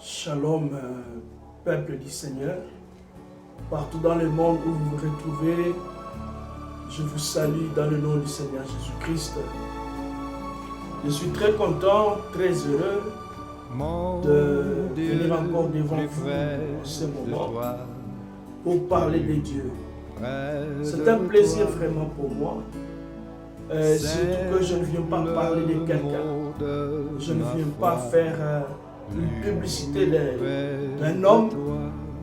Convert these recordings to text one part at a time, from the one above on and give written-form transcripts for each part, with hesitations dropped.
Shalom, peuple du Seigneur. Partout dans le monde où vous vous retrouvez, je vous salue dans le nom du Seigneur Jésus-Christ. Je suis très content, très heureux de venir encore devant vous en ce moment pour parler de Dieu. C'est un plaisir vraiment pour moi. Surtout que je ne viens pas parler de quelqu'un. Je ne viens pas faire une publicité d'un homme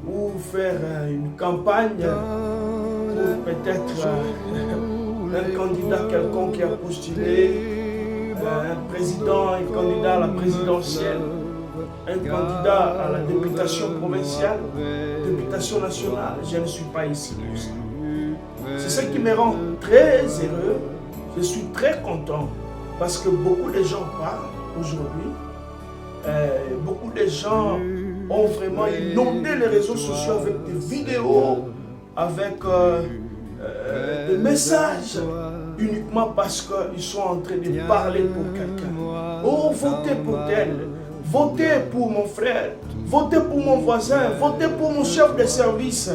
ou faire une campagne pour peut-être un candidat quelconque qui a postulé, un président, un candidat à la présidentielle, un candidat à la députation provinciale, députation nationale. Je ne suis pas ici pour ça. C'est ce qui me rend très heureux. Je suis très content parce que beaucoup de gens parlent aujourd'hui. Beaucoup de gens ont vraiment inondé les réseaux sociaux avec des vidéos, avec des messages, uniquement parce qu'ils sont en train de parler pour quelqu'un. Oh, votez pour tel, votez pour mon frère, votez pour mon voisin, votez pour mon chef de service.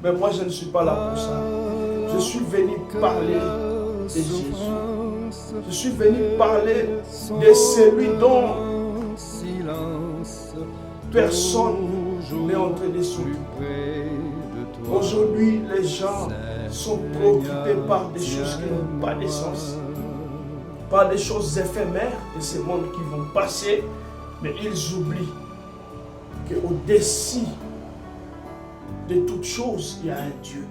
Mais moi, je ne suis pas là pour ça. Je suis venu parler de Jésus. Je suis venu parler de celui dont personne n'est en train de s'occuper. Aujourd'hui, les gens sont préoccupés par des choses qui n'ont pas de sens, par des choses éphémères de ce monde qui vont passer, mais ils oublient qu'au-dessus de toutes choses, il y a un Dieu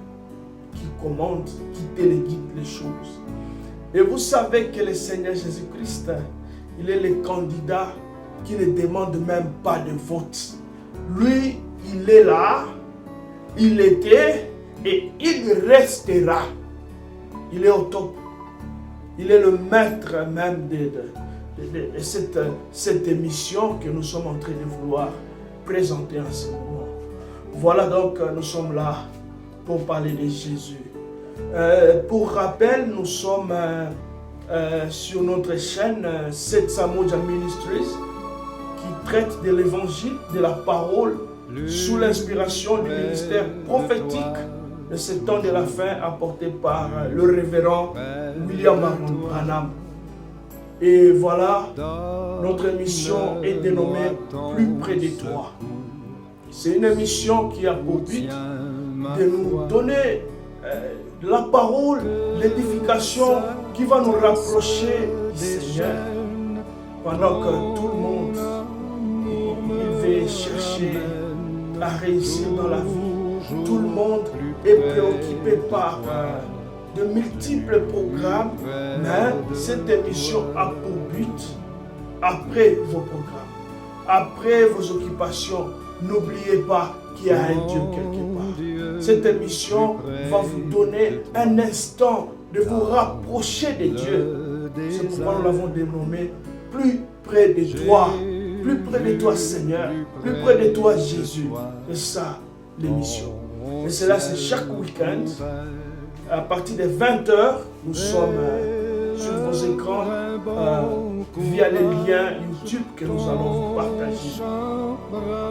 qui commande, qui délégue les choses. Et vous savez que le Seigneur Jésus-Christ, il est le candidat qui ne demande même pas de vote. Lui, il est là, il était et il restera. Il est au top. Il est le maître même de cette émission que nous sommes en train de vouloir présenter en ce moment. Voilà donc, nous sommes là pour parler de Jésus. Pour rappel, nous sommes sur notre chaîne 7 Samoja Ministries qui traite de l'évangile, de la parole, sous l'inspiration du ministère prophétique de ce temps de la fin apporté par le révérend William Branham. Et voilà, notre émission est dénommée Plus près de toi. C'est une émission qui a pour but de nous donner la parole, l'édification qui va nous rapprocher du Seigneur. Pendant que tout le monde il veut chercher à réussir dans la vie, tout le monde est préoccupé par de multiples programmes, mais cette émission a pour but, après vos programmes, après vos occupations, n'oubliez pas qu'il y a un Dieu quelque part. Cette émission va vous donner un instant de vous rapprocher de Dieu. C'est pourquoi nous l'avons dénommé Plus près de toi. Plus près de toi, Seigneur. Plus près de toi, Jésus. C'est ça, l'émission. Et cela, c'est chaque week-end. À partir de 20h, nous sommes sur vos écrans via les liens YouTube que nous allons vous partager.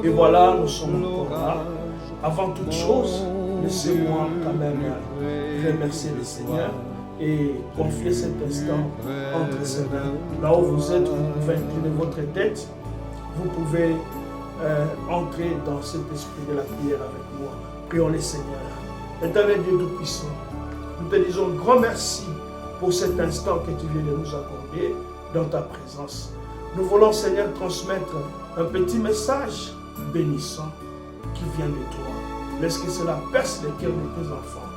Et voilà, nous sommes encore là. Avant toute chose, laissez-moi quand même remercier le Seigneur et confier cet instant entre ses mains. Là où vous êtes, vous pouvez incliner votre tête. Vous pouvez entrer dans cet esprit de la prière avec moi. Prions le Seigneur. Éternel Dieu Tout-Puissant, nous te disons grand merci pour cet instant que tu viens de nous accorder dans ta présence. Nous voulons, Seigneur, transmettre un petit message bénissant qui vient de toi. Laisse que cela perce les cœurs de tes enfants.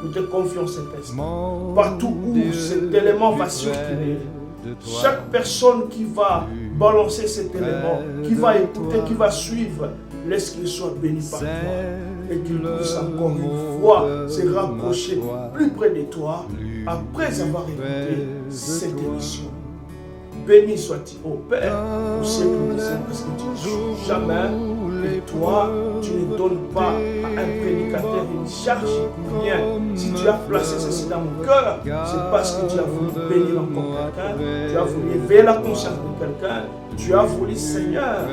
Nous te confions cet instant. Partout où cet élément va circuler, chaque personne qui va balancer cet élément, qui va écouter, qui va suivre, laisse qu'il soit béni par toi et qu'il puisse encore une fois se rapprocher plus près de toi après avoir écouté cette émission. Béni sois-tu, ô Père, au siècle des siècles, parce que tu ne joues jamais. Et toi, tu ne donnes pas à un prédicateur une charge, rien. Si tu as placé ceci dans mon cœur, c'est parce que tu as voulu bénir encore quelqu'un, tu as voulu éveiller la conscience de quelqu'un, tu as voulu, Seigneur,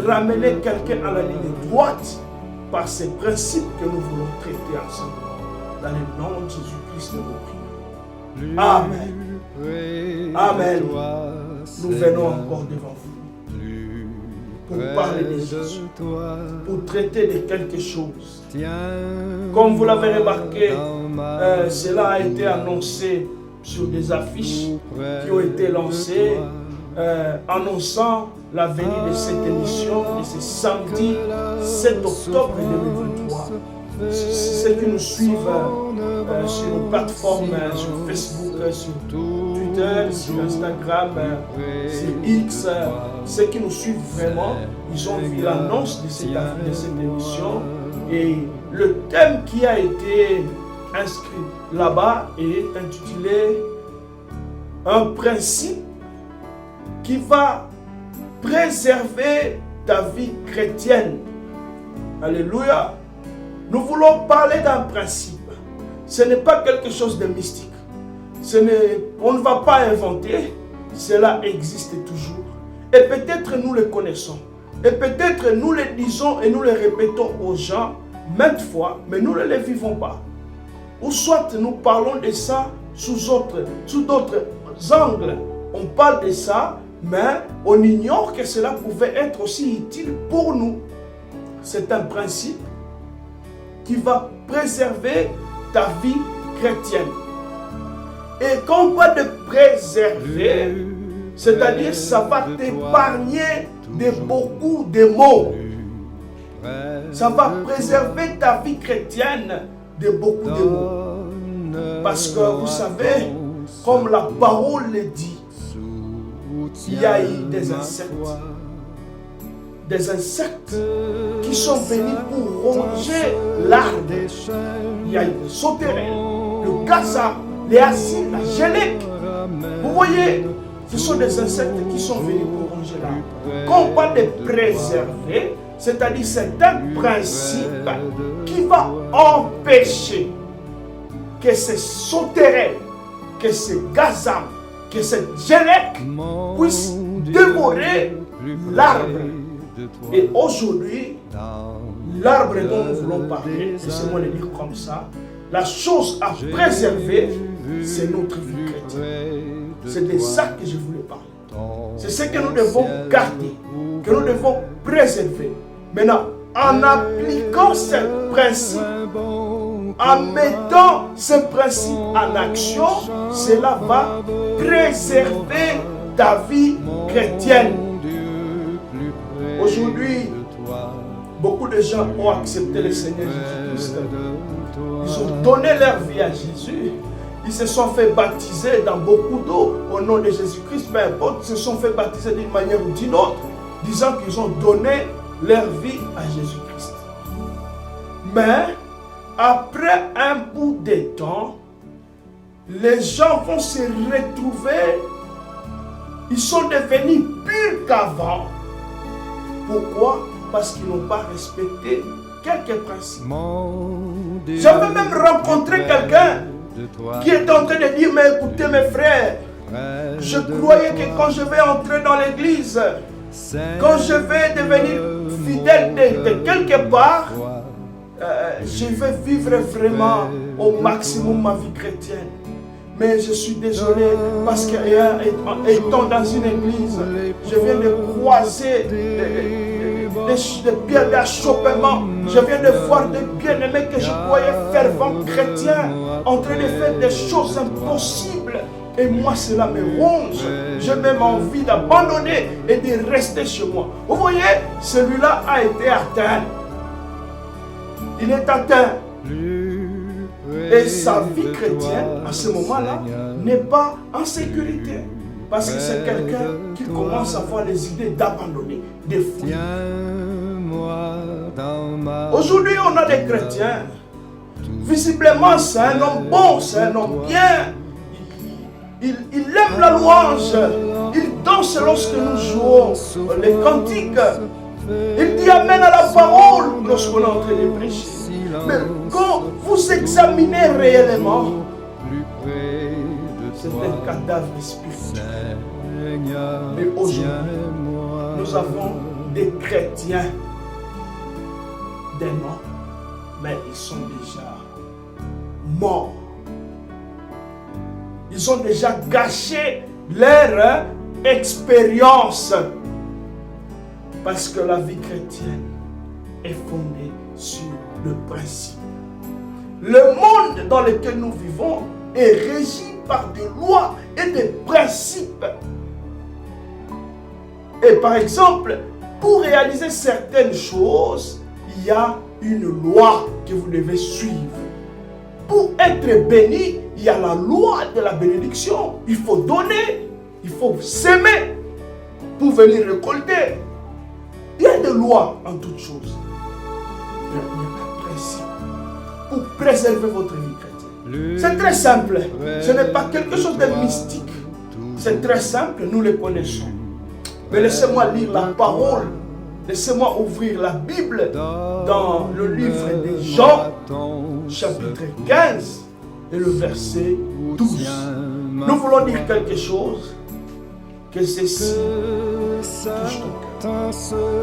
ramener quelqu'un à la ligne droite par ces principes que nous voulons traiter ensemble. Dans le nom de Jésus-Christ, nous prions. Amen. Amen. Nous venons encore devant vous pour parler de Jésus, pour traiter de quelque chose. Comme vous l'avez remarqué, cela a été annoncé sur des affiches qui ont été lancées, annonçant la venue de cette émission de ce samedi 7 octobre 2023. Ceux qui nous suivent sur nos plateformes, sur Facebook, sur Twitter, sur Instagram, sur X, ceux qui nous suivent vraiment, ils ont vu l'annonce de cette émission et le thème qui a été inscrit là-bas est intitulé « Un principe qui va préserver ta vie chrétienne ». Alléluia. Nous voulons parler d'un principe. Ce n'est pas quelque chose de mystique. On ne va pas inventer. Cela existe toujours. Et peut-être nous le connaissons. Et peut-être nous le disons et nous le répétons aux gens maintes fois, mais nous ne le vivons pas. Ou soit nous parlons de ça sous d'autres angles. On parle de ça, mais on ignore que cela pouvait être aussi utile pour nous. C'est un principe qui va préserver ta vie chrétienne. Et quand on parle de préserver, c'est-à-dire ça va t'épargner de beaucoup de maux. Ça va préserver ta vie chrétienne de beaucoup de maux. Parce que vous savez, comme la parole le dit, il y a eu des insectes. Des insectes qui sont venus pour ronger l'arbre. Il y a eu les sauterelles, le gaza, les acides, la gélique. Vous voyez, ce sont des insectes qui sont venus pour ronger l'arbre. Quand on parle de préserver, c'est-à-dire c'est un principe qui va empêcher que ces sauterelles, que ces gazas, que cette gélique puissent dévorer l'arbre. Et aujourd'hui, l'arbre dont nous voulons parler, laissez-moi le dire comme ça, la chose à préserver, c'est notre vie chrétienne. C'est de ça que je voulais parler. C'est ce que nous devons garder, que nous devons préserver. Maintenant, en appliquant ce principe, en mettant ce principe en action, cela va préserver ta vie chrétienne. Aujourd'hui, beaucoup de gens ont accepté le Seigneur Jésus-Christ. Ils ont donné leur vie à Jésus. Ils se sont fait baptiser dans beaucoup d'eau au nom de Jésus-Christ. Peu importe, ils se sont fait baptiser d'une manière ou d'une autre, disant qu'ils ont donné leur vie à Jésus-Christ. Mais, après un bout de temps, les gens vont se retrouver, ils sont devenus purs qu'avant. Pourquoi? Parce qu'ils n'ont pas respecté quelques principes. J'avais même rencontré quelqu'un qui est en train de dire, mais écoutez mes frères, je croyais que quand je vais entrer dans l'église, quand je vais devenir fidèle de quelque part, je vais vivre vraiment au maximum ma vie chrétienne. Mais je suis désolé parce qu'étant dans une église, je viens de croiser des pierres d'achoppement. Je viens de voir des bien-aimés que je croyais fervents chrétiens en train de faire des choses impossibles. Et moi, cela me ronge. J'ai même envie d'abandonner et de rester chez moi. Vous voyez, celui-là a été atteint. Il est atteint. Et sa vie chrétienne, à ce moment-là, n'est pas en sécurité. Parce que c'est quelqu'un qui commence à avoir les idées d'abandonner, de fuir. Aujourd'hui, on a des chrétiens. Visiblement, c'est un homme bon, c'est un homme bien. Il aime la louange. Il danse lorsque nous jouons les cantiques. Il dit amen à la parole lorsqu'on est en train de prêcher. Mais quand vous examinez réellement, c'est un cadavre spirituel. Mais aujourd'hui, nous avons des chrétiens, des noms, mais ils sont déjà morts. Ils ont déjà gâché leur expérience. Parce que la vie chrétienne est fondée sur le principe. Le monde dans lequel nous vivons est régi par des lois et des principes. Et par exemple, pour réaliser certaines choses, il y a une loi que vous devez suivre. Pour être béni, il y a la loi de la bénédiction. Il faut donner, il faut s'aimer pour venir récolter. Il y a des lois en toutes choses. Il y a un principe pour préserver votre vie chrétienne. C'est très simple. Ce n'est pas quelque chose de mystique. C'est très simple, nous le connaissons. Mais laissez-moi lire la parole. Laissez-moi ouvrir la Bible dans le livre de Jean, chapitre 15, et le verset 12. Nous voulons dire quelque chose, que ceci touche ton cœur,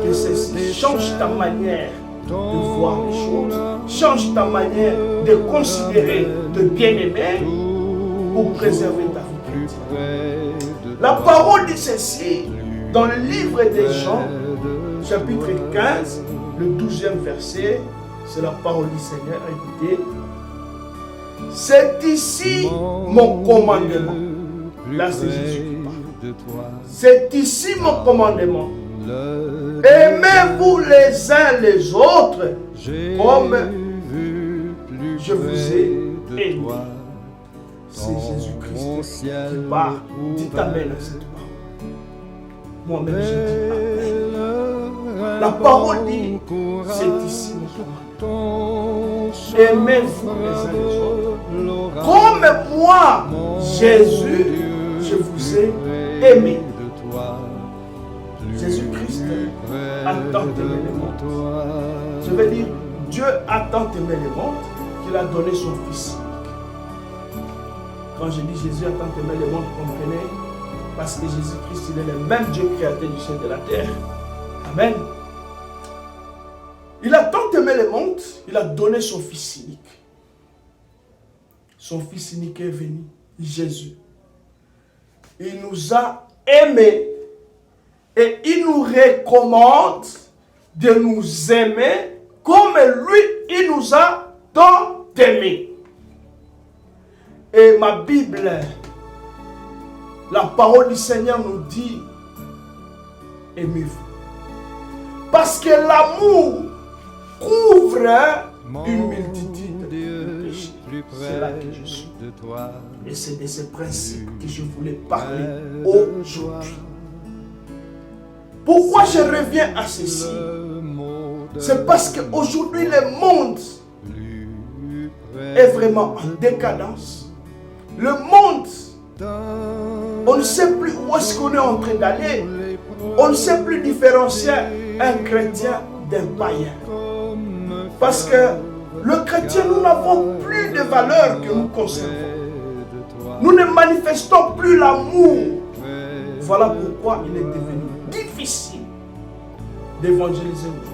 que ceci change ta manière de voir les choses, change ta manière de considérer, de bien-aimer pour préserver ta vie chrétienne. La parole dit ceci dans le livre de Jean, chapitre 15, le 12e verset, c'est la parole du Seigneur. Écoutez, c'est ici mon commandement. Là, c'est Jésus qui parle. C'est ici mon commandement. Aimez-vous les uns les autres comme je vous ai aimé. C'est Jésus-Christ qui parle. Dites Amen à cette parole. Moi-même, je dis Amen. La parole dit, c'est ici mon commandement. Aimez-vous les uns les autres. Comme moi, Jésus, je vous ai aimé. Jésus-Christ a tant aimé les mondes. Je veux dire, Dieu a tant aimé les mondes qu'il a donné son Fils unique. Quand je dis Jésus a tant aimé les mondes, comprenez, parce que Jésus-Christ, il est le même Dieu créateur du ciel et de la terre. Amen. Il a tant aimé les mondes, il a donné son Fils unique. Son Fils unique est venu, Jésus. Il nous a aimés et il nous recommande de nous aimer comme lui, il nous a tant aimés. Et ma Bible, la parole du Seigneur nous dit, aimez-vous. Parce que l'amour couvre une multitude de péchés. C'est là que je suis. Et c'est de ces principes que je voulais parler aujourd'hui. Pourquoi je reviens à ceci? C'est parce qu'aujourd'hui le monde est vraiment en décadence. Le monde, on ne sait plus où est-ce qu'on est en train d'aller. On ne sait plus différencier un chrétien d'un païen. Parce que le chrétien, nous n'avons plus de valeurs que nous conservons. Nous ne manifestons plus l'amour. Voilà pourquoi il est devenu difficile d'évangéliser aujourd'hui.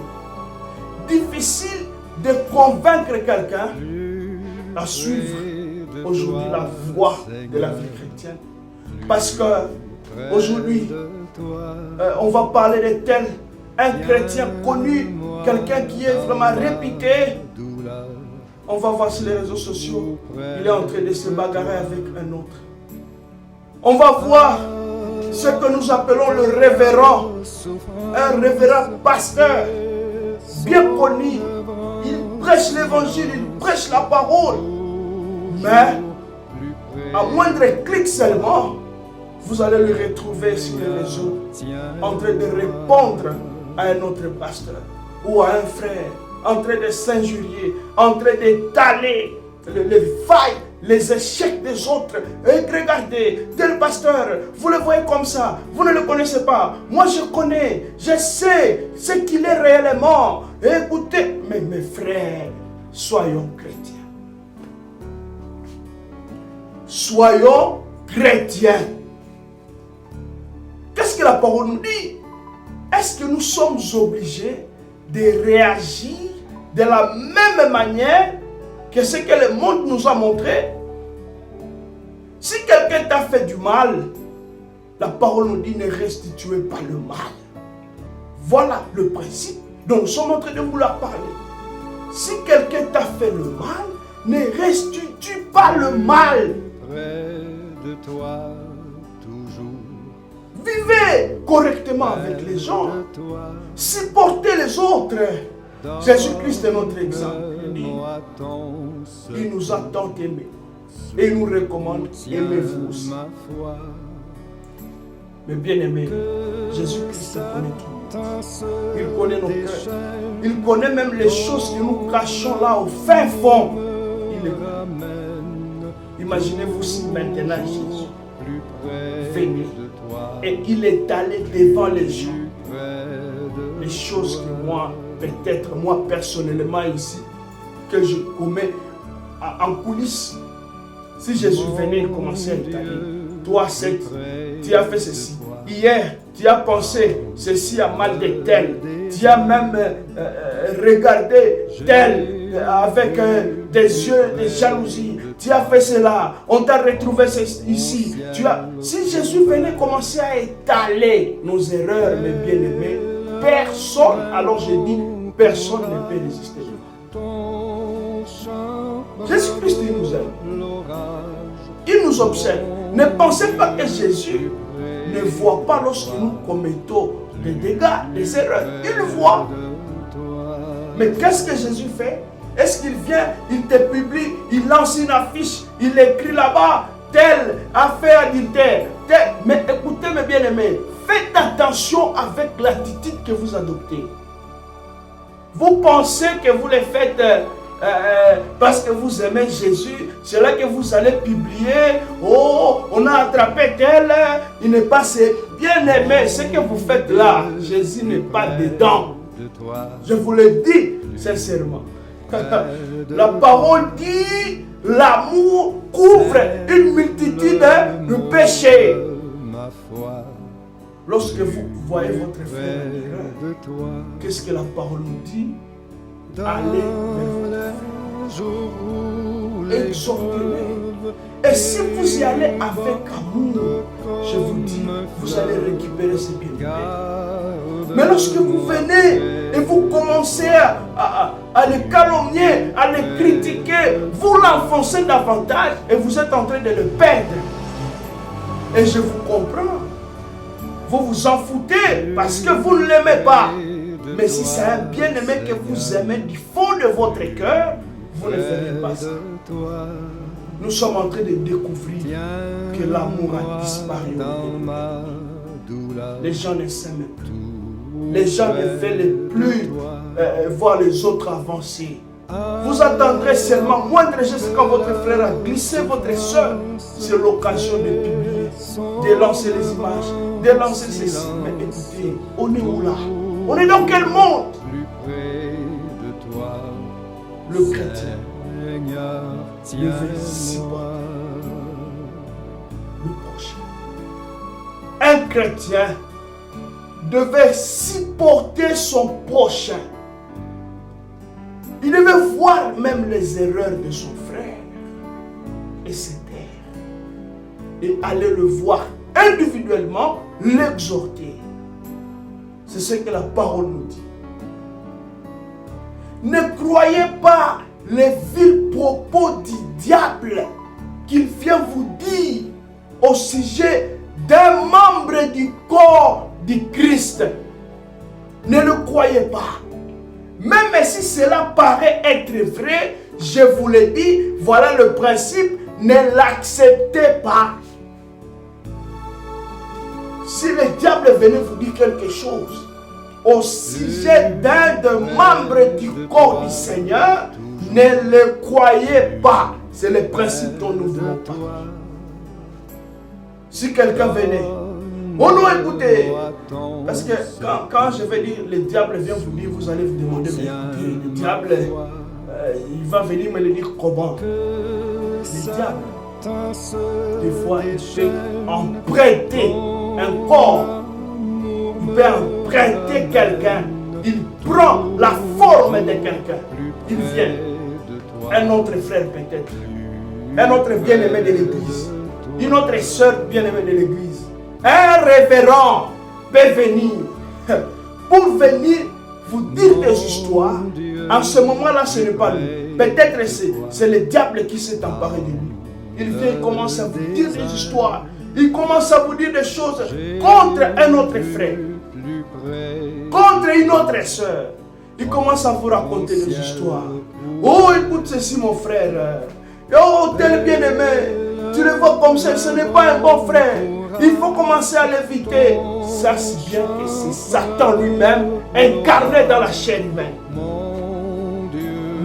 Difficile de convaincre quelqu'un à suivre aujourd'hui la voie de la vie chrétienne. Parce que aujourd'hui, on va parler de tel, un chrétien connu, quelqu'un qui est vraiment réputé. On va voir sur les réseaux sociaux, il est en train de se bagarrer avec un autre. On va voir ce que nous appelons le révérend, un révérend pasteur, bien connu. Il prêche l'évangile, il prêche la parole. Mais, à moindre clic seulement, vous allez le retrouver sur les réseaux, en train de répondre à un autre pasteur ou à un frère, en train de s'injurier, en train d'étaler les failles, les échecs des autres. Et regardez, tel pasteur, vous le voyez comme ça, vous ne le connaissez pas. Moi je connais, je sais ce qu'il est réellement. Écoutez, mais mes frères, soyons chrétiens. Soyons chrétiens. qu'est-ce que la parole nous dit? Est-ce que nous sommes obligés de réagir de la même manière que ce que le monde nous a montré? Si quelqu'un t'a fait du mal, la parole nous dit ne restituez pas le mal. Voilà le principe dont nous sommes en train de vouloir parler. Si quelqu'un t'a fait le mal, ne restitue pas le mal. Près de toi, toujours. Vivez correctement avec les gens. Supportez les autres. Jésus-Christ est notre exemple. Il nous a tant aimés. Et il nous recommande, aimez-vous aussi. Mais bien aimé, Jésus-Christ connaît tout. Il connaît nos cœurs. Il connaît même les choses que nous cachons là au fin fond. Il les connaît. Imaginez-vous si maintenant Jésus venait et il est allé devant les gens. Les choses que moi, peut-être moi personnellement ici, que je commets en coulisses. Si Jésus venait, il commençait à étaler. Toi, tu as fait ceci. Hier, tu as pensé ceci a mal de tel. Tu as même regardé tel avec des yeux de jalousie. Tu as fait cela. On t'a retrouvé ici. Si Jésus venait commencer à étaler nos erreurs, mes bien-aimés, personne, alors je dis, personne ne peut résister. Jésus-Christ, il nous aime. Il nous observe. Ne pensez pas que Jésus ne voit pas lorsque nous commettons des dégâts, des erreurs. Il le voit. Mais qu'est-ce que Jésus fait? Est-ce qu'il vient, il te publie, il lance une affiche, il écrit là-bas, tel a fait adultère, tel. Mais écoutez mes bien-aimés, faites attention avec l'attitude que vous adoptez. Vous pensez que vous les faites parce que vous aimez Jésus, c'est là que vous allez publier, oh, on a attrapé tel, il n'est pas bien aimé, ce que vous faites là, Jésus n'est pas dedans. Je vous le dis sincèrement. La parole dit, l'amour couvre une multitude de péchés. Lorsque vous voyez votre frère en erreur, qu'est-ce que la parole nous dit? Allez vers votre frère, exhortez-les. Et si vous y allez avec amour, je vous dis, vous allez récupérer ces bienfaits. Mais lorsque vous venez et vous commencez à le calomnier, à le critiquer, vous l'enfoncez davantage et vous êtes en train de le perdre. Et je vous comprends. Vous vous en foutez parce que vous ne l'aimez pas. Mais si c'est un bien-aimé que vous aimez du fond de votre cœur, vous ne ferez pas ça. Nous sommes en train de découvrir que l'amour a disparu. Les gens ne s'aiment plus. Les gens ne veulent plus voir les autres avancer. Vous attendrez seulement moindre geste quand votre frère a glissé votre soeur. C'est l'occasion de publier, de lancer les images, de lancer ceci. Mais écoutez, on est où là? On est dans quel monde? Le chrétien devait supporter le prochain. Un chrétien devait supporter son prochain. Il devait voir même les erreurs de son frère et se taire. Et aller le voir individuellement, l'exhorter. C'est ce que la parole nous dit. Ne croyez pas les vils propos du diable qu'il vient vous dire au sujet d'un membre du corps du Christ. Ne le croyez pas. Même si cela paraît être vrai, je vous le dis, voilà le principe, ne l'acceptez pas. Si le diable venait vous dire quelque chose au sujet d'un des membres du corps du Seigneur, ne le croyez pas. C'est le principe dont nous devons parler. Si quelqu'un venait, oh non, écoutez, parce que quand je vais dire, le diable vient vous dire, vous allez vous demander, mais écoutez, le diable, il va venir me le dire comment? Le diable, des fois, il fait emprunter un corps peut emprunter quelqu'un. Il prend la forme de quelqu'un. Il vient. Un autre frère peut-être. Un autre bien-aimé de l'église. Une autre sœur bien-aimée de l'église. Un révérend peut venir. Pour venir vous dire des histoires. En ce moment-là, ce n'est pas lui. Peut-être c'est le diable qui s'est emparé de lui. Il vient, il commence à vous dire des histoires. Il commence à vous dire des choses contre un autre frère, contre une autre sœur. Il commence à vous raconter des histoires. Oh, écoute ceci, mon frère. Oh, tel bien-aimé, tu le vois comme ça, ce n'est pas un bon frère. Il faut commencer à l'éviter. Ça, c'est bien que c'est Satan lui-même incarné dans la chair humaine.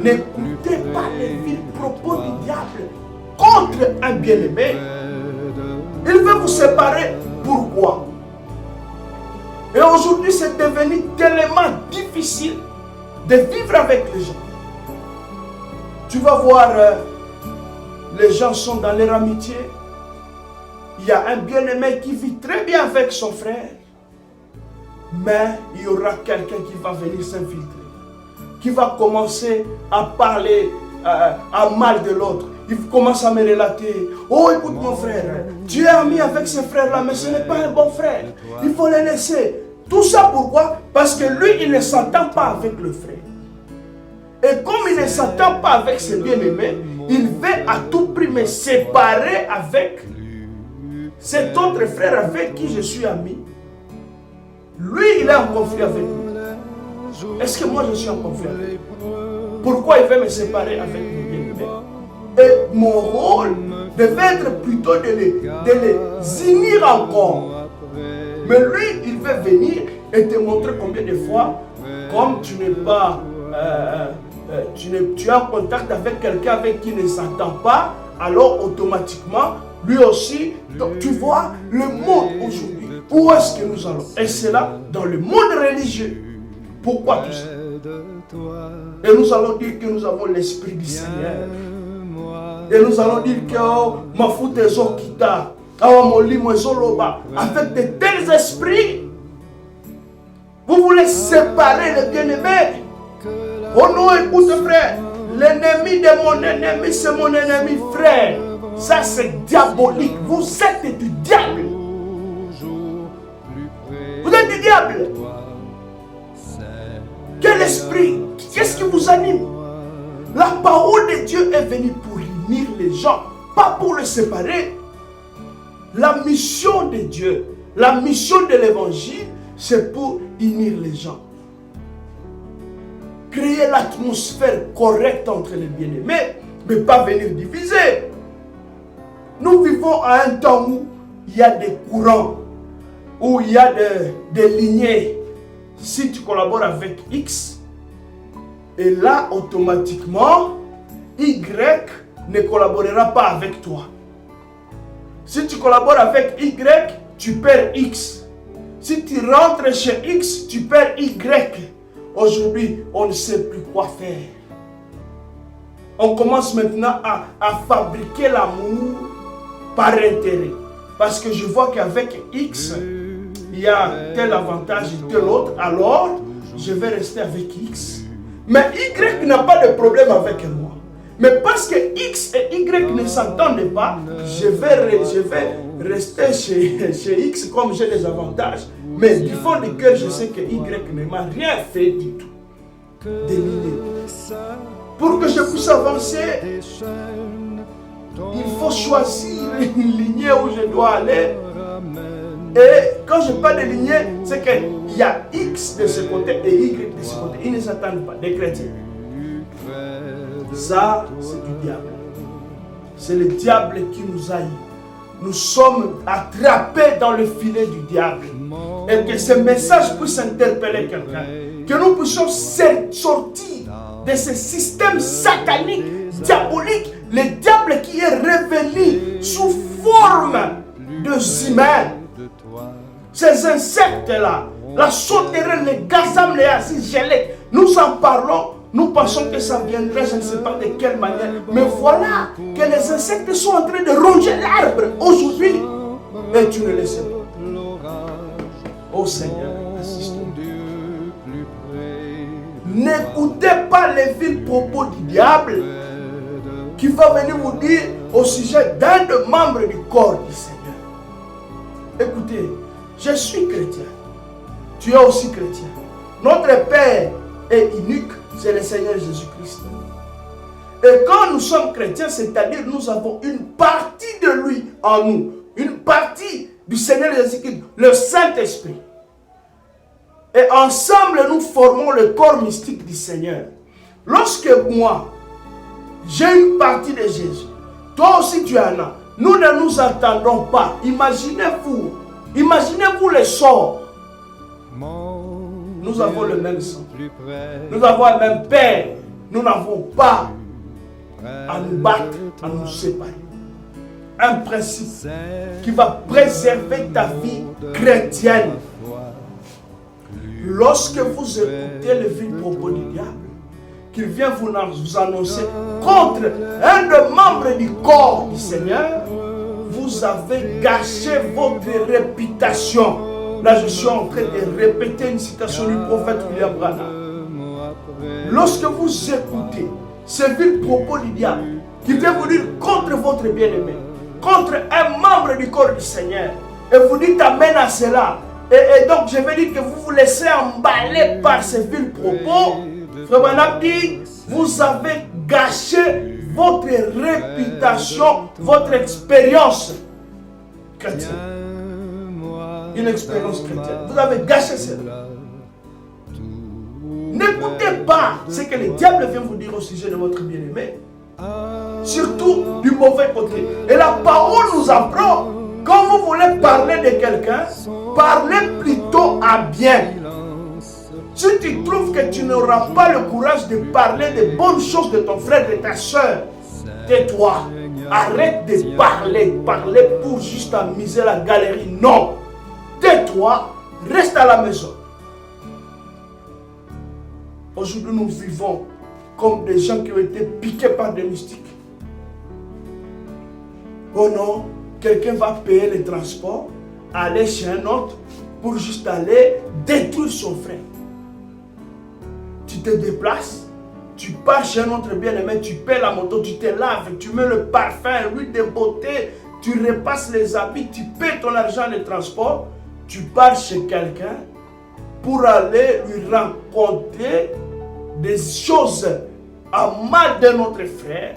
N'écoutez pas les vils propos du diable contre un bien-aimé. Il veut vous séparer. Pourquoi? Et aujourd'hui, c'est devenu tellement difficile de vivre avec les gens. Tu vas voir, les gens sont dans leur amitié. Il y a un bien-aimé qui vit très bien avec son frère. Mais il y aura quelqu'un qui va venir s'infiltrer, qui va commencer à parler à mal de l'autre. Il commence à me relater. Oh, écoute mon frère, tu es ami avec ce frère-là, mais ce n'est pas un bon frère. Il faut le laisser. Tout ça pourquoi? Parce que lui, il ne s'entend pas avec le frère. Et comme il ne s'entend pas avec ses bien-aimés, il veut à tout prix me séparer avec cet autre frère avec qui je suis ami. Lui, il est en conflit avec lui. Est-ce que moi, je suis en conflit avec lui? Pourquoi il veut me séparer avec mon bien-aimé? Et mon rôle devait être plutôt de les unir encore. Mais lui, il veut venir et te montrer combien de fois, comme tu n'es pas, tu es en contact avec quelqu'un avec qui il ne s'entend pas, alors automatiquement, lui aussi, donc tu vois, le monde aujourd'hui, où est-ce que nous allons? Et c'est là, dans le monde religieux. Pourquoi tout ça? Et nous allons dire que nous avons l'Esprit du Seigneur. Et nous allons dire que ma foute est okita, avec de tels esprits, vous voulez séparer les bien-aimés. Oh non, écoute frère, l'ennemi de mon ennemi, c'est mon ennemi frère. Ça c'est diabolique. Vous êtes du diable. Vous êtes du diable. Quel esprit? Qu'est-ce qui vous anime? La parole de Dieu est venue pour unir les gens, pas pour les séparer. La mission de Dieu, la mission de l'évangile, c'est pour unir les gens. Créer l'atmosphère correcte entre les bien-aimés, mais pas venir diviser. Nous vivons à un temps où il y a des courants, où il y a des lignées. Si tu collabores avec X, et là, automatiquement, Y ne collaborera pas avec toi. Si tu collabores avec Y, tu perds X. Si tu rentres chez X, tu perds Y. Aujourd'hui, on ne sait plus quoi faire. On commence maintenant à fabriquer l'amour par intérêt. Parce que je vois qu'avec X, il y a tel avantage et tel autre. Alors, je vais rester avec X. Mais Y n'a pas de problème avec moi. Mais parce que X et Y ne s'entendent pas, je vais rester chez X comme j'ai des avantages. Mais du fond du cœur, je sais que Y ne m'a rien fait du tout. D'éliminer. Pour que je puisse avancer, il faut choisir une lignée où je dois aller. Et quand je parle de lignée, c'est qu'il y a X de ce côté et Y de ce côté. Ils ne s'attendent pas, des chrétiens. Ça, c'est du diable. C'est le diable qui nous haït. Nous sommes attrapés dans le filet du diable. Et que ce message puisse interpeller quelqu'un. Que nous puissions sortir de ce système satanique, diabolique. Le diable qui est revenu sous forme de humains. Ces insectes-là, la sauterelle, les gazam, les asis gelés, nous en parlons. Nous pensons que ça viendrait, je ne sais pas de quelle manière. Mais voilà que les insectes sont en train de ronger l'arbre aujourd'hui. Et tu ne le sais pas. Oh Seigneur, N'écoutez pas les vils propos du diable qui va venir vous dire au sujet d'un des membres du corps du Seigneur. Écoutez, je suis chrétien. Tu es aussi chrétien. Notre Père est unique, c'est le Seigneur Jésus-Christ. Et quand nous sommes chrétiens, c'est-à-dire nous avons une partie de lui en nous, une partie du Seigneur Jésus-Christ, le Saint-Esprit. Et ensemble, nous formons le corps mystique du Seigneur. Lorsque moi, j'ai une partie de Jésus, toi aussi tu en as, nous ne nous attendons pas. Imaginez-vous le sort. Nous avons le même sang. Nous avons le même Père. Nous n'avons pas à nous battre, à nous séparer. Un principe qui va préserver ta vie chrétienne. Lorsque vous écoutez le vil propos du diable, qu'il vient vous annoncer contre un des membres du corps du Seigneur, vous avez gâché votre réputation. Là, je suis en train de répéter une citation du prophète William Branham. Lorsque vous écoutez ce vil propos du diable, qui vient vous dire contre votre bien-aimé, contre un membre du corps du Seigneur, et vous dites amen à cela, et donc je vais dire que vous vous laissez emballer par ces vils propos, Frère Branham dit, vous avez gâché votre réputation, votre expérience chrétienne. Une expérience chrétienne. Vous avez gâché cela. N'écoutez pas ce que le diable vient vous dire au sujet de votre bien-aimé. Surtout du mauvais côté. Et la parole nous apprend, quand vous voulez parler de quelqu'un, parlez plutôt à bien. Si tu trouves que tu n'auras pas le courage de parler des bonnes choses de ton frère, de ta soeur, tais-toi. Arrête de parler pour juste amuser la galerie. Non. Tais-toi, reste à la maison. Aujourd'hui, nous vivons comme des gens qui ont été piqués par des mystiques. Oh non, quelqu'un va payer le transport, aller chez un autre pour juste aller détruire son frère. Tu te déplaces, tu pars chez un autre bien-aimé, tu paies la moto, tu te laves, tu mets le parfum, l'huile de beauté, tu repasses les habits, tu paies ton argent de transport, tu pars chez quelqu'un pour aller lui raconter des choses à mal de notre frère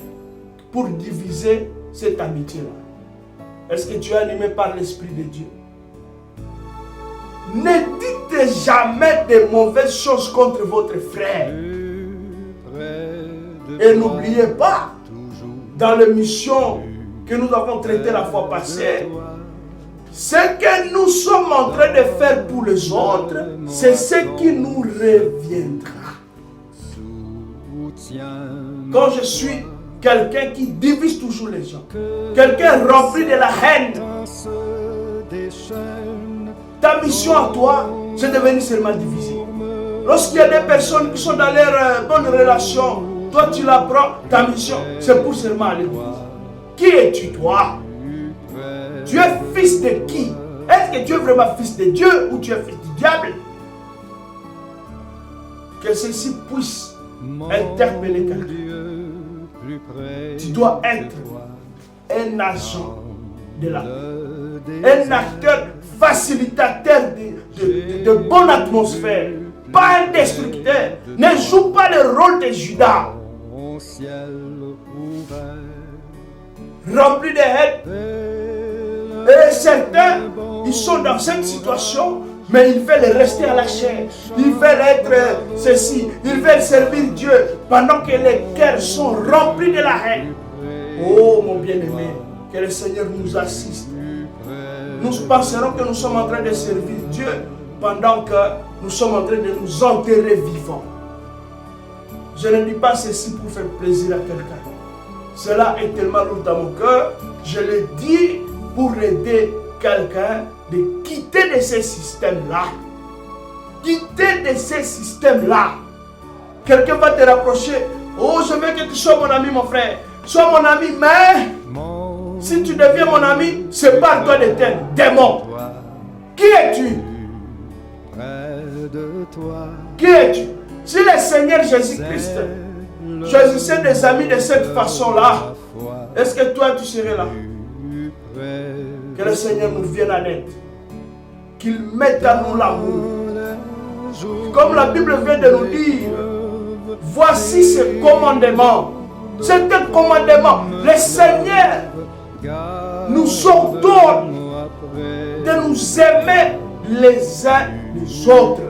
pour diviser cette amitié-là. Est-ce que tu es animé par l'Esprit de Dieu? Ne dites jamais de mauvaises choses contre votre frère. Et n'oubliez pas, dans l'émission que nous avons traitée la fois passée, ce que nous sommes en train de faire pour les autres, c'est ce qui nous reviendra. Quand je suis quelqu'un qui divise toujours les gens, quelqu'un rempli de la haine, ta mission à toi, c'est de venir seulement diviser. Lorsqu'il y a des personnes qui sont dans leur bonne relation, toi tu la prends, ta mission, c'est pour seulement aller diviser. Qui es-tu toi? Tu es fils de qui? Est-ce que tu es vraiment fils de Dieu ou tu es fils du diable? Que ceci puisse interpeller quelqu'un. Tu dois être un agent de la paix, un acteur facilitateur de bonne atmosphère, pas un destructeur. Ne joue pas le rôle de Judas, rempli de haine. Et certains, ils sont dans cette situation, mais ils veulent rester à la chair. Ils veulent être ceci. Ils veulent servir Dieu pendant que les cœurs sont remplis de la haine. Oh mon bien-aimé, que le Seigneur nous assiste. Nous penserons que nous sommes en train de servir Dieu pendant que nous sommes en train de nous enterrer vivants. Je ne dis pas ceci pour faire plaisir à quelqu'un. Cela est tellement lourd dans mon cœur. Je le dis pour aider quelqu'un de quitter de ces systèmes-là. Quitter de ces systèmes-là. Quelqu'un va te rapprocher. Oh, je veux que tu sois mon ami, mon frère. Sois mon ami, mais si tu deviens mon ami, sépare-toi de tel démon. Qui es-tu? Qui es-tu? Si le Seigneur Jésus-Christ choisissait des amis de cette façon-là, est-ce que toi tu serais là? Que le Seigneur nous vienne en aide. Qu'il mette à nous l'amour. Comme la Bible vient de nous dire, voici ce commandement. C'est un commandement. Le Seigneur nous ordonne de nous aimer les uns les autres.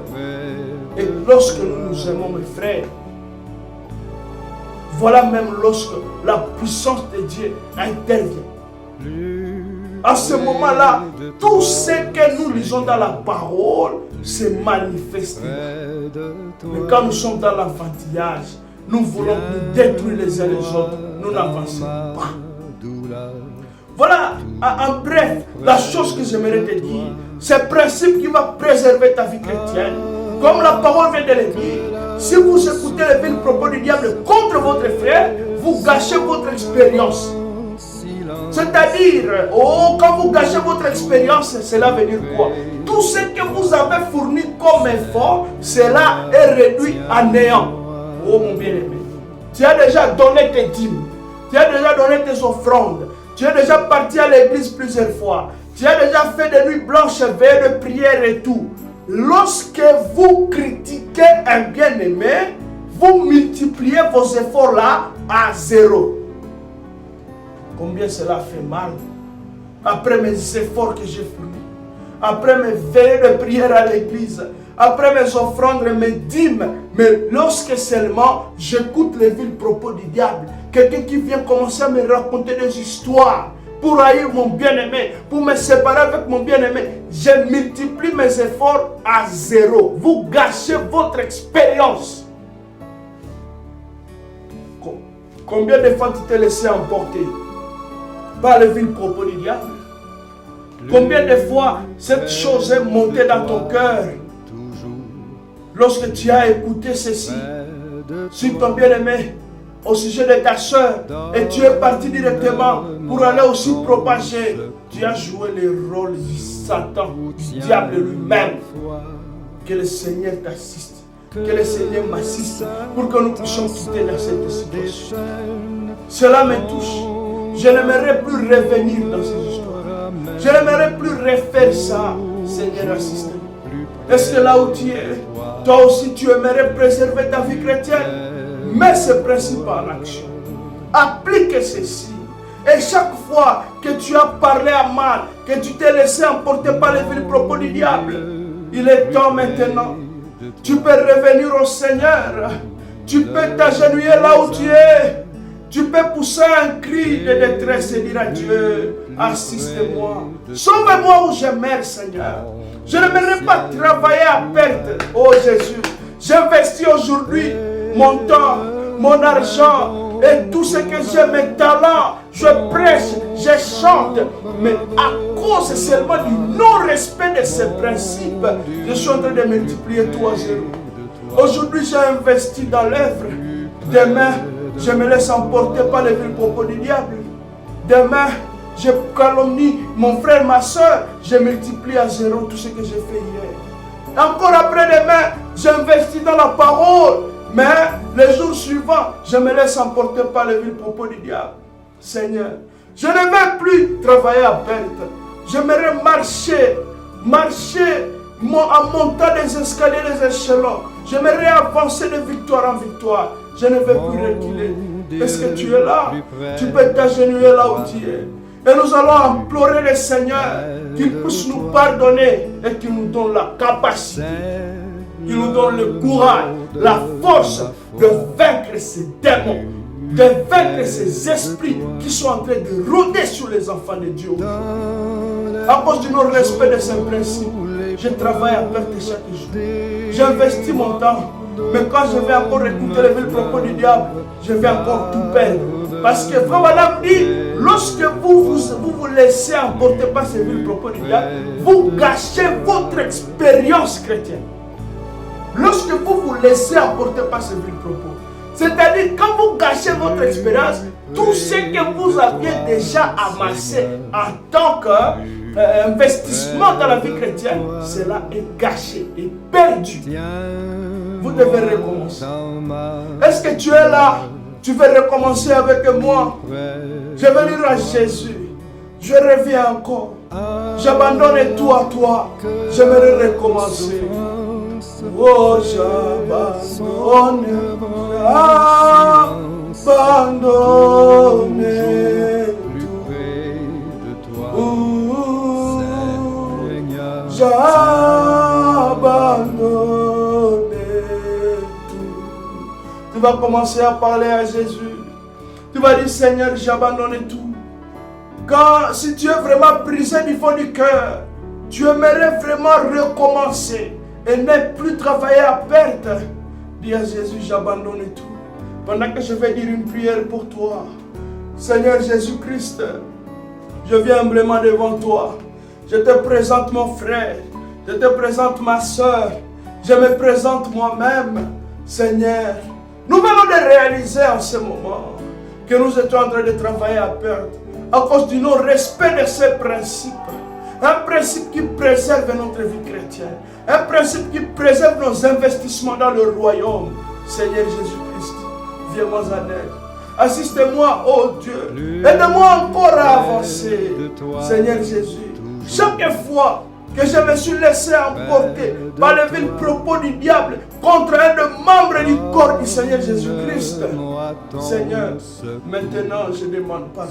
Et lorsque nous nous aimons, mes frères, voilà même lorsque la puissance de Dieu intervient. À ce moment-là, tout ce que nous lisons dans la parole se manifeste. Mais quand nous sommes dans l'enfantillage, nous voulons nous détruire les uns les autres. Nous n'avançons pas. Voilà, en bref, la chose que j'aimerais te dire, c'est le principe qui va préserver ta vie chrétienne. Comme la parole vient de le dire, si vous écoutez les vils propos du diable contre votre frère, vous gâchez votre expérience. C'est-à-dire, quand vous gâchez votre expérience, cela veut dire quoi? Tout ce que vous avez fourni comme effort, cela est réduit à néant. Oh mon bien-aimé, tu as déjà donné tes dîmes, tu as déjà donné tes offrandes, tu es déjà parti à l'église plusieurs fois, tu as déjà fait des nuits blanches, veillées de prière et tout. Lorsque vous critiquez un bien-aimé, vous multipliez vos efforts là à zéro. Combien cela fait mal? Après mes efforts que j'ai fournis, après mes veillées de prière à l'église, après mes offrandes, mes dîmes, mais lorsque seulement j'écoute les vils propos du diable, quelqu'un qui vient commencer à me raconter des histoires pour haïr mon bien-aimé, pour me séparer avec mon bien-aimé, je multiplie mes efforts à zéro. Vous gâchez votre expérience. Combien de fois tu t'es laissé emporter par les vils propos du diable? Combien de fois cette chose est montée dans ton cœur lorsque tu as écouté ceci sur ton bien-aimé au sujet de ta soeur et tu es parti directement pour aller aussi propager? Tu as joué le rôle du Satan, du diable lui-même. Que le Seigneur t'assiste, que le Seigneur m'assiste pour que nous puissions quitter dans cette situation. Cela me touche. Je n'aimerais plus revenir dans ces histoires. Je n'aimerais plus refaire ça. Seigneur, assiste-nous. Est-ce que là où tu es, toi aussi tu aimerais préserver ta vie chrétienne? Mets ce principe en action. Applique ceci. Et chaque fois que tu as parlé à mal, que tu t'es laissé emporter par les vils propos du diable, il est temps maintenant. Tu peux revenir au Seigneur. Tu peux t'agenouiller là où tu es. Tu peux pousser un cri de détresse et dire à Dieu, assiste-moi. Sauve-moi où je meurs, Seigneur. Je n'aimerais pas travailler à perte. Oh Jésus, j'investis aujourd'hui mon temps, mon argent et tout ce que j'ai, mes talents. Je prêche, je chante. Mais à cause seulement du non-respect de ces principes, je suis en train de multiplier tout à zéro. Aujourd'hui, j'ai investi dans l'œuvre. Demain, je me laisse emporter par les vils propos du diable. Demain, je calomnie mon frère, ma soeur. Je multiplie à zéro tout ce que j'ai fait hier. Encore après-demain, j'investis dans la parole. Mais les jours suivants, je me laisse emporter par les vils propos du diable. Seigneur, je ne vais plus travailler à perte. J'aimerais marcher en montant des escaliers, des échelons. J'aimerais avancer de victoire en victoire. Je ne vais plus reculer. Est-ce que tu es là? Tu peux t'agenouiller là où tu es. Et nous allons implorer le Seigneur qu'il puisse nous pardonner et qu'il nous donne la capacité, qu'il nous donne le courage, la force de vaincre ces démons, de vaincre ces esprits qui sont en train de rôder sur les enfants de Dieu. À cause du non-respect de ces principes, je travaille à perte chaque jour. J'investis mon temps. Mais quand je vais encore écouter les vils propos du diable, je vais encore tout perdre. Parce que Frère Madame dit, lorsque vous laissez emporter par ces vils propos du diable, vous gâchez votre expérience chrétienne. Lorsque vous laissez emporter par ces vils propos, c'est-à-dire quand vous gâchez votre expérience, tout ce que vous aviez déjà amassé en tant qu'investissement dans la vie chrétienne, cela est gâché et perdu. vous devez recommencer. dans ma Est-ce que tu es là? Tu veux recommencer avec moi? Je vais dire à Jésus, je reviens encore. J'abandonne tout à toi. J'aimerais recommencer. Oh, j'abandonne. Abandonne plus tout. près de toi, Oh, Seigneur. j'abandonne tout. Tu vas commencer à parler à Jésus. Tu vas dire, Seigneur, j'abandonne tout. Quand, si tu es vraiment brisé du fond du cœur, tu aimerais vraiment recommencer et ne plus travailler à perte, dis à Jésus, j'abandonne tout. Pendant que je vais dire une prière pour toi, Seigneur Jésus-Christ, je viens humblement devant toi. Je te présente mon frère, je te présente ma soeur, je me présente moi-même, Seigneur. Nous venons de réaliser en ce moment que nous étions en train de travailler à perte à cause du non-respect de ces principes. Un principe qui préserve notre vie chrétienne. Un principe qui préserve nos investissements dans le royaume. Seigneur Jésus-Christ, viens-moi en aide. Assiste-moi, oh Dieu. Aide-moi encore à avancer. Seigneur Jésus, chaque fois que je me suis laissé emporter par les vils propos du diable contre un des membres du corps du Seigneur Jésus-Christ, Seigneur, maintenant je demande pardon.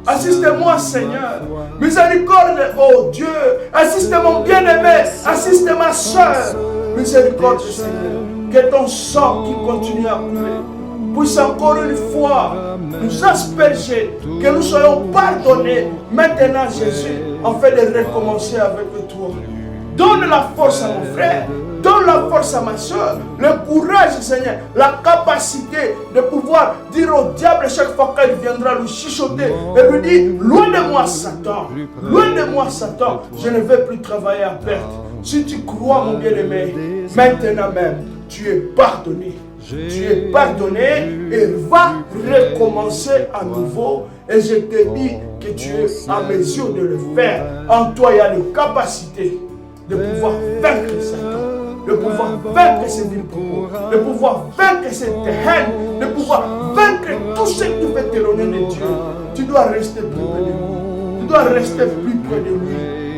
Assiste-moi, Seigneur. Miséricorde, oh Dieu. Assiste mon bien-aimé. Assiste ma soeur. Miséricorde, Seigneur. Que ton sang qui continue à couler puisse encore une fois nous asperger. Que nous soyons pardonnés. Maintenant, Jésus, afin de recommencer avec toi. Donne la force à mon frère. Donne la force à ma soeur, le courage, Seigneur, la capacité de pouvoir dire au diable chaque fois qu'il viendra lui chuchoter et lui dire, loin de moi Satan, loin de moi Satan, je ne vais plus travailler à perte. Si tu crois, mon bien-aimé, maintenant même, tu es pardonné. Tu es pardonné et va recommencer à nouveau. Et je te dis que tu es en mesure de le faire. En toi, il y a la capacité de pouvoir vaincre Satan. De pouvoir vaincre ces villes propos, de pouvoir vaincre cette haine, de pouvoir vaincre tout ce qui fait t'éloigner de Dieu. Tu dois rester plus près de lui. Tu dois rester plus près de lui.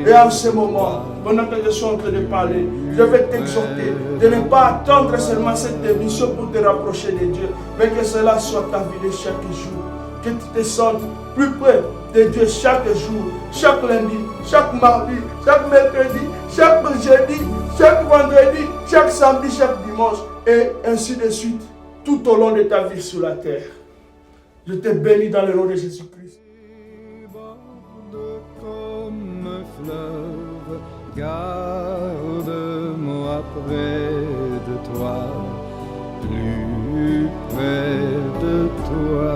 Et en ce moment, pendant que je suis en train de parler, je vais t'exhorter de ne pas attendre seulement cette émission pour te rapprocher de Dieu, mais que cela soit ta vie de chaque jour. Que tu te sentes plus près de Dieu chaque jour, chaque lundi, chaque mardi, chaque mercredi, chaque jeudi, chaque vendredi, chaque samedi, chaque dimanche, et ainsi de suite, tout au long de ta vie sur la terre. Je te bénis dans le nom de Jésus-Christ. Comme fleuve, garde-moi près de toi, plus près de toi.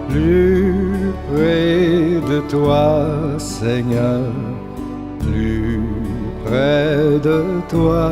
Plus près de toi, Seigneur, plus près de toi.